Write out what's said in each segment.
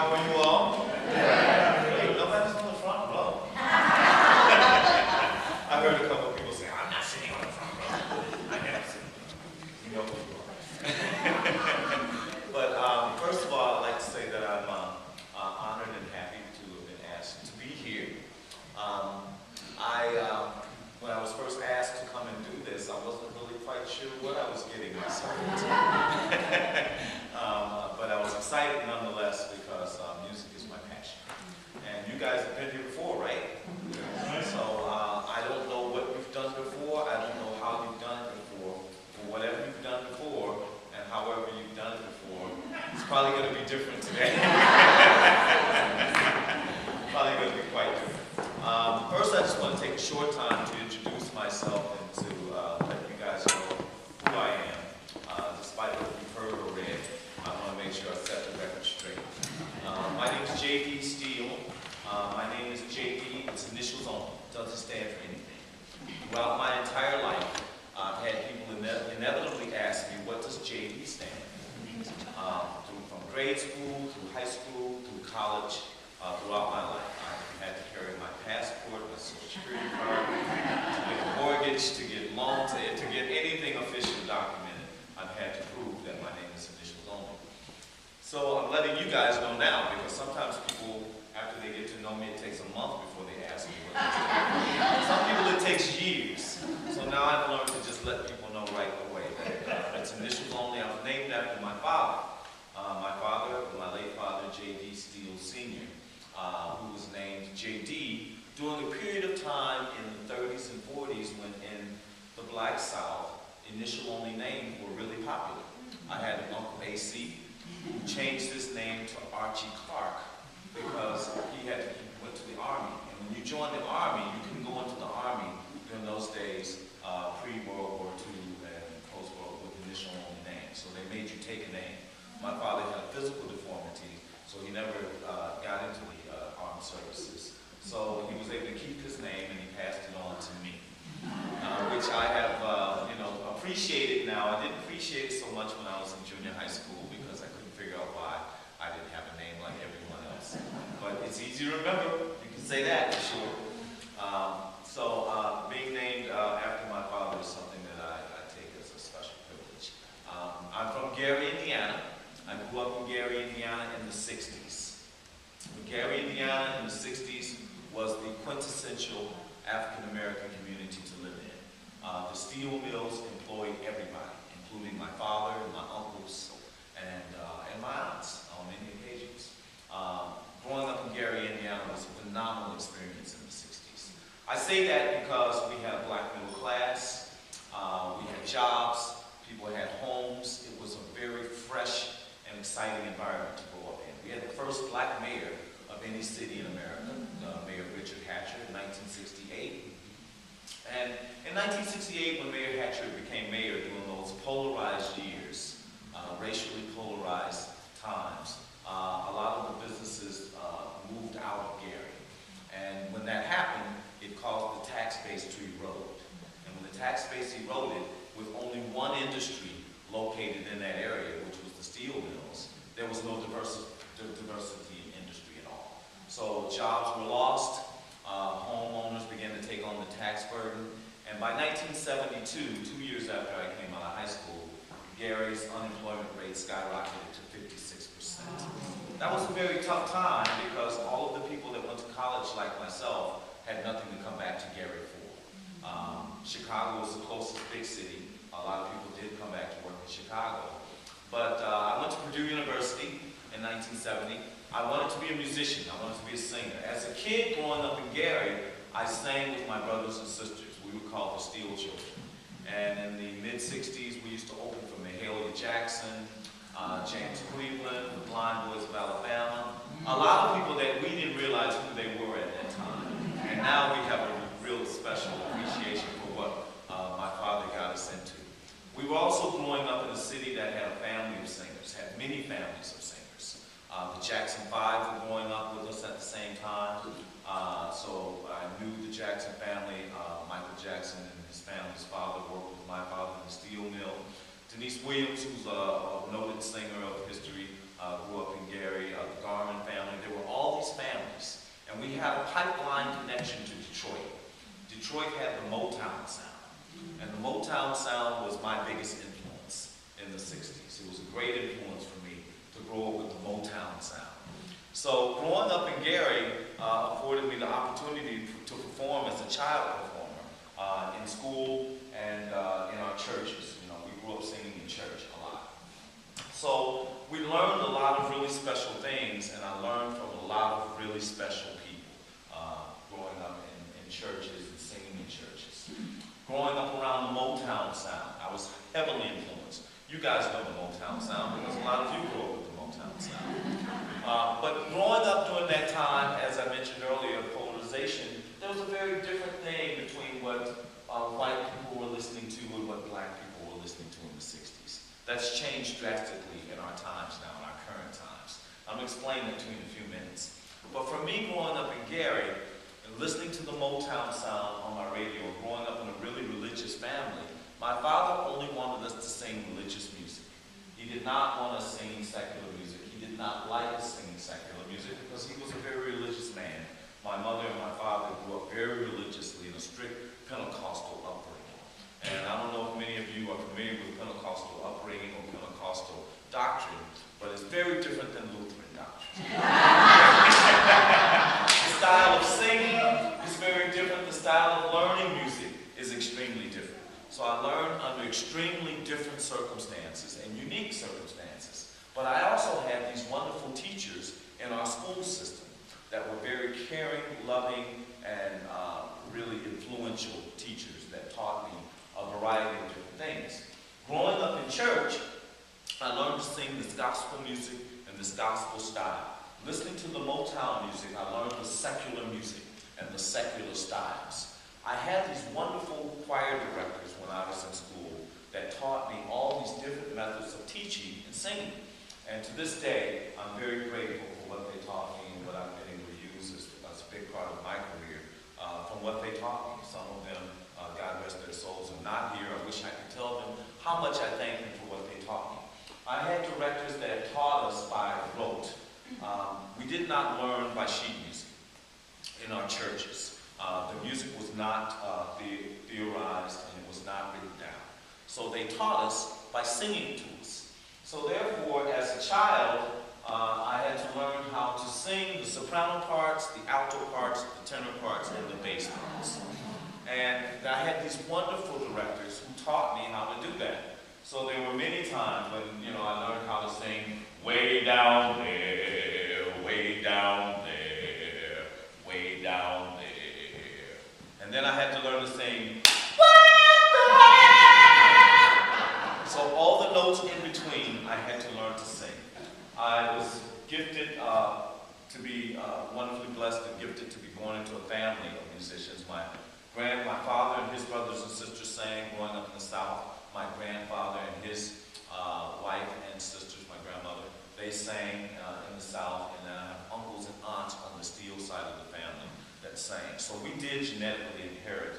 how are you all? Hey, nobody's on the front row. I heard a couple of people say, I'm not sitting on the front row. I am sitting. You know who you are. But first of all, I'd like to say that I'm honored and happy to have been asked to be here. When I was first asked to come and do this, I wasn't really quite sure what I was getting myself into. But I was excited nonetheless because music is my passion. And you guys have been here before, right? So I don't know what you've done before. I don't know how you've done it before. But whatever you've done before, and however you've done it before, it's probably going to be different today. Probably going to be quite different. First, I just want to take a short time to introduce myself and to let you guys know who I am. Despite what you've heard or read, I want to make sure I set the record straight. My name is J.D. Steele. My name is J.D. It's initials only. It doesn't stand for anything. Throughout my entire life, I've had people inevitably ask me, what does J.D. stand for? From grade school, through high school, through college, throughout my life. I had to carry my passport, my social security card, to get a mortgage, to get loans, to get anything officially documented. I've had to prove that my name is initials only. So I'm letting you guys know now, because sometimes people, after they get to know me, it takes a month before they ask me what it is. Some people it takes years. So now I've learned to just let people know right away that it's initials only. I was named after my father. My late father, J.D. Steele Sr., who was named J.D. during a period of time in the 30s and 40s when in the Black South, initial-only names were really popular. I had an uncle A.C. who changed his name to Archie Clark because he went to the Army. And when you join the Army, you can go into the Army during those days, pre-World War II and post-World with initial-only names. So they made you take a name. My father had a physical deformity, so he never got into the armed services. So he was able to keep his name and he passed it on to me, which I have appreciated now. I didn't appreciate it so much when I was in junior high school because I couldn't figure out why I didn't have a name like everyone else. But it's easy to remember. You can say that for sure. Being named after my father is something that I take as a special privilege. I'm from Gary, Indiana. I grew up in Gary, Indiana in the 60s. Gary, Indiana in the 60s was the quintessential African-American community to live in. The steel mills employed everybody, including my father, my uncles, and my aunts on many occasions. Growing up in Gary, Indiana was a phenomenal experience in the 60s. I say that because we had a black middle class, we had jobs, people had homes. It was a very fresh and exciting environment to grow up in. We had the first black mayor of any city in America, Mayor Richard Hatcher in 1968. And in 1968, when Mayor Hatcher became mayor during those polarized years, racially polarized times, a lot of the businesses moved out of Gary. And when that happened, it caused the tax base to erode. And when the tax base eroded, with only one industry located in that area, which was the steel mills, there was no diversity in industry at all. So jobs were lost, homeowners began to take on the tax burden, and by 1972, 2 years after I came out of high school, Gary's unemployment rate skyrocketed to 56%. That was a very tough time because all of the people that went to college like myself had nothing to come back to Gary for. Chicago was the closest big city. A lot of people did come back to work in Chicago. But I went to Purdue University in 1970. I wanted to be a musician. I wanted to be a singer. As a kid growing up in Gary, I sang with my brothers and sisters. We were called the Steele Children. And in the mid-60s, we used to open for Mahalia Jackson, James Cleveland, the Blind Boys of Alabama. A lot of people that we didn't realize who they were at that time. And now we have a real special appreciation for what my father got us into. We were also growing up in a city that had a family of singers, had many families of singers. The Jackson 5 were growing up with us at the same time. So I knew the Jackson family. Michael Jackson and his family's father worked with my father in the steel mill. Denise Williams, who's a noted singer of history, grew up in Gary. The Garmin family had a pipeline connection to Detroit. Detroit had the Motown sound. And the Motown sound was my biggest influence in the 60s. It was a great influence for me to grow up with the Motown sound. So growing up in Gary afforded me the opportunity to perform as a child performer in school and in our churches. You know, we grew up singing in church a lot. So we learned a lot of really special things, and I learned from a lot of really special people growing up in churches and singing in churches. Growing up around the Motown sound, I was heavily influenced. You guys know the Motown sound because a lot of you grew up with the Motown sound. But growing up during that time, as I mentioned earlier, polarization, there was a very different thing between what white people were listening to and what black people were listening to in the 60s. That's changed drastically in our times now, in our current times. I'm going to explain that to you in a few minutes. But for me, growing up in Gary, and listening to the Motown sound on my radio, growing up in a really religious family, my father only wanted us to sing religious music. He did not want us singing secular music. He did not like us singing secular music because he was a very religious man. My mother and my father grew up very religiously in a strict Pentecostal upbringing. And I don't know if many of you are familiar with Pentecostal upbringing or Pentecostal doctrine, but it's very different than Lutheran doctrine. The style of singing is very different. The style of learning music is extremely different. So I learned under extremely different circumstances and unique circumstances. But I also had these wonderful teachers in our school system that were very caring, loving, and really influential teachers that taught me a variety of different things. Growing up in church, I learned to sing this gospel music and this gospel style. Listening to the Motown music, I learned the secular music and the secular styles. I had these wonderful choir directors when I was in school that taught me all these different methods of teaching and singing. And to this day, I'm very grateful for what they taught me and what I've been able to use as a big part of my career from what they taught me. Some of them, God rest their souls, are not here. I wish I could tell them how much I thank them for what they taught me. I had directors that taught us by rote. We did not learn by sheet music in our churches. The music was not theorized and it was not written down. So they taught us by singing to us. So therefore, as a child, I had to learn how to sing the soprano parts, the alto parts, the tenor parts, and the bass parts. And I had these wonderful directors who taught me how to do that. So there were many times when, I learned how to sing way down there, way down there, way down there. And then I had to learn to sing, so all the notes in between, I had to learn to sing. I was gifted to be wonderfully blessed and gifted to be born into a family of musicians. My father and his brothers and sisters sang growing up in the South. My grandfather and his wife and sisters, my grandmother, they sang in the South. And then I have uncles and aunts on the Steele side of the family that sang. So we did genetically inherit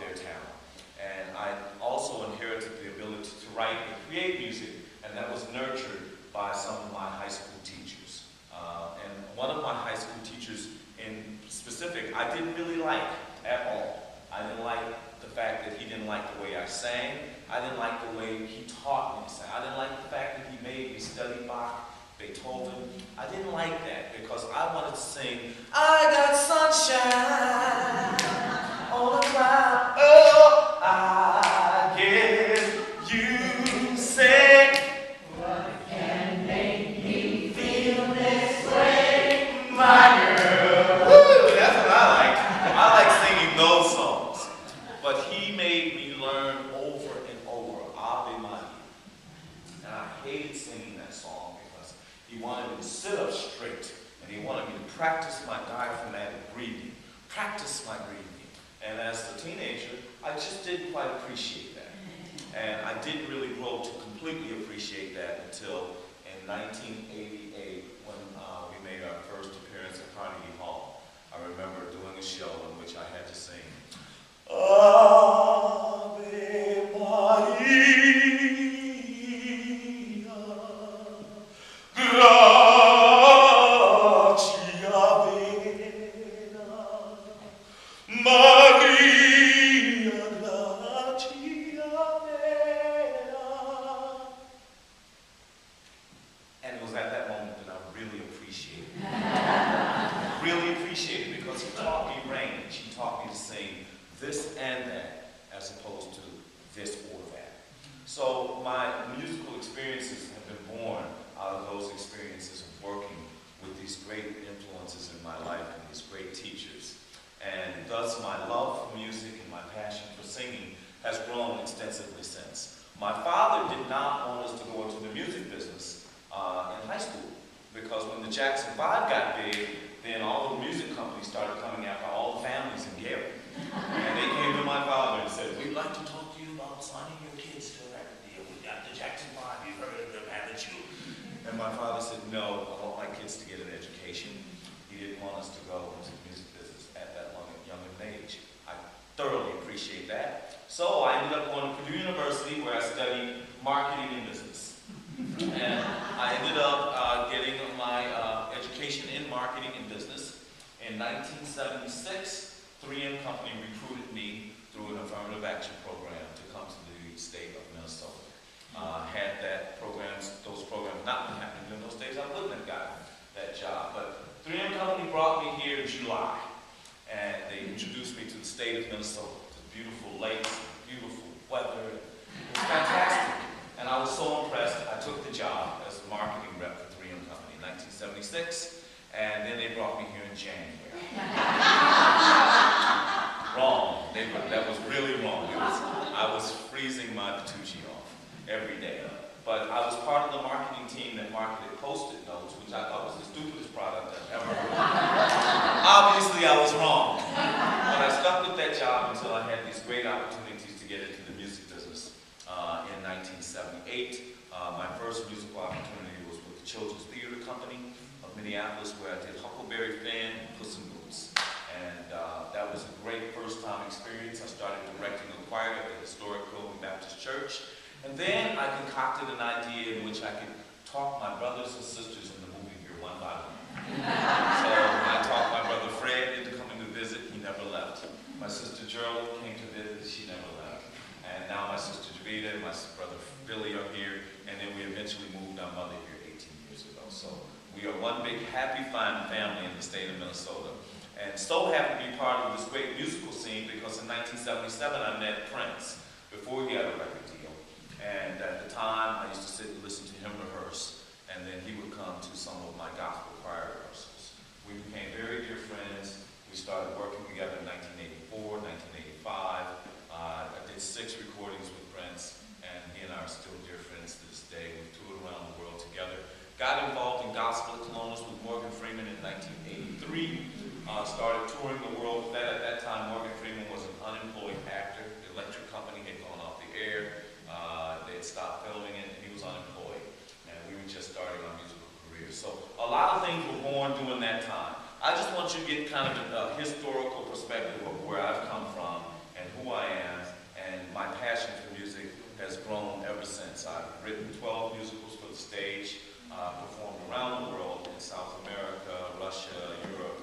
their talent. And I also inherited the ability to write and create music, and that was nurtured by some of my high school teachers. And one of my high school teachers in specific, I didn't really like at all. I didn't like the fact that he didn't like the way I sang. I didn't like the way he taught me to sing. I didn't like the fact that he made me study Bach, Beethoven. I didn't like that because I wanted to sing, I got sunshine on a cloud. Oh, I guess you say, what can make me feel this way, my girl? Woo, that's what I like. I like singing those songs. But he made me learn over and over Ave Maria. And I hated singing that song because he wanted me to sit up straight and he wanted me to practice my diaphragmatic breathing, practice my breathing. And as a teenager, I just didn't quite appreciate that. And I didn't really grow to completely appreciate that until in 1988 when we made our first appearance at Carnegie Hall. I remember doing a show in which I had to sing, Ave Maria, gratia appreciate it because he taught me range. He taught me to sing this and that as opposed to this or that. So my musical experiences have been born out of those experiences of working with these great influences in my life and these great teachers. And thus my love for music and my passion for singing has grown extensively since. My father did not want us to go into the music business in high school because when the Jackson 5 got big, then all the music companies started coming after all the families in Gary. And they came to my father and said, "We'd like to talk to you about signing your kids to a record deal. We got the Jackson 5, you've heard of them, haven't you?" And my father said, "No, I want my kids to get an education." He didn't want us to go into the music business at that young of an age. I thoroughly appreciate that. So I ended up going to Purdue University where I studied marketing and business. And I ended up getting my education in marketing and business. In 1976, 3M Company recruited me through an affirmative action program to come to the state of Minnesota. Had those programs not been happening in those days, I wouldn't have gotten that job. But 3M Company brought me here in July, and they introduced me to the state of Minnesota, to beautiful lakes, beautiful weather. It was fantastic. And I was so impressed, I took the job as a marketing rep for 3M Company in 1976, and then they brought me here in January. Wrong. That was really wrong. I was freezing my Petrucci off every day. But I was part of the marketing team that marketed Post-it notes, which I thought was the stupidest product I've ever heard of. Obviously, I was wrong. But I stuck with that job until I had these great opportunities to get into the music business in 1978. My first musical opportunity was with the Children's Theater Company of Minneapolis, where I did Huckleberry Finn and Puss in Boots. And that was a great first-time experience. I started directing a choir at the historic Pilgrim Baptist Church. And then I concocted an idea in which I could talk my brothers and sisters into moving here one by one. So I talked my brother Fred into coming to visit. He never left. My sister Gerald came to visit. She never left. And now my sister Javita and my brother Billy are here. And then we eventually moved our mother here 18 years ago. So we are one big happy, fine family in the state of Minnesota. And so happy to be part of this great musical scene because in 1977 I met Prince before he got a record deal. And at the time I used to sit and listen to him rehearse, and then he would come to some of my gospel choir rehearsals. We became very dear friends. We started working together in 1984, 1985. I did 6 recordings with Prince, and he and I are still dear friends to this day. We toured around the world together. Got involved in gospel at Colonus with Morgan Freeman in 1983. Started touring the world with that. At that time, Morgan Freeman was an unemployed actor. The electric company had gone off the air. They had stopped filming it, and he was unemployed. And we were just starting our musical career. So a lot of things were born during that time. I just want you to get kind of a historical perspective of where I've come from and who I am. And my passion for music has grown ever since. I've written 12 musicals for the stage, performed around the world in South America, Russia, Europe,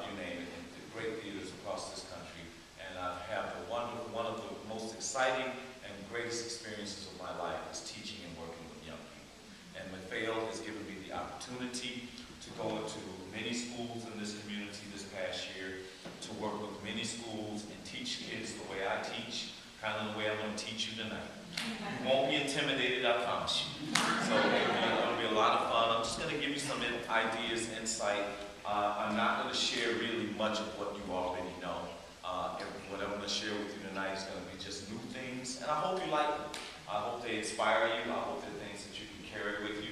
you name it, in great theaters across this country. And I've had one of the most exciting and greatest experiences of my life is teaching and working with young people. And MacPhail has given me the opportunity to go into many schools in this community this past year, to work with many schools and teach kids the way I teach, kind of the way I'm going to teach you tonight. You won't be intimidated, I promise you. So it'll be a lot of fun. I'm just going to give you some ideas, insight. I'm not going to share really much of what you already know. What I'm going to share with you tonight is going to be just new things, and I hope you like them. I hope they inspire you. I hope they're things that you can carry with you.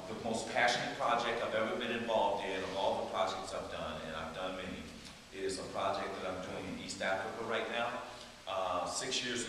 The most passionate project I've ever been involved in, of all the projects I've done, and I've done many, is a project that I'm doing in East Africa right now. 6 years